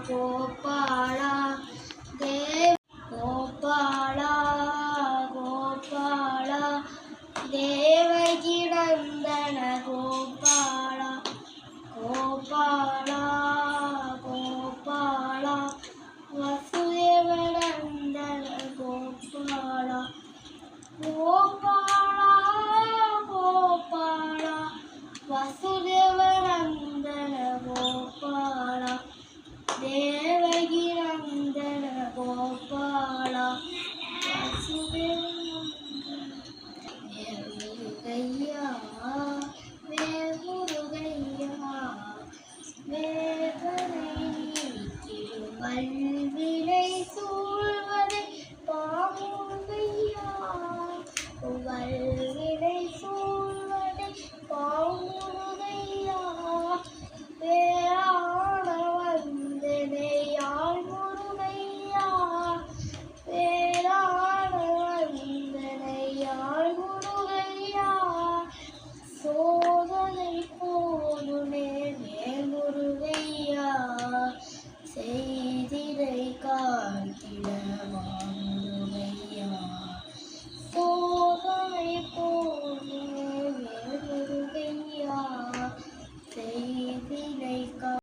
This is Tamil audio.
கோபாலா தேவ கோபாலா கோபாலா தேவகி நந்தன கோபாலா கோபாலா கோபாலா வசுதேவ நந்தன கோபாலா கோபாலா கோபாலா வசுதேவ நந்தன கோபாலா தேவகி நந்தன கோபாலா வசுதேவ முருகையா முருகையா வேதனை திருவல்வினை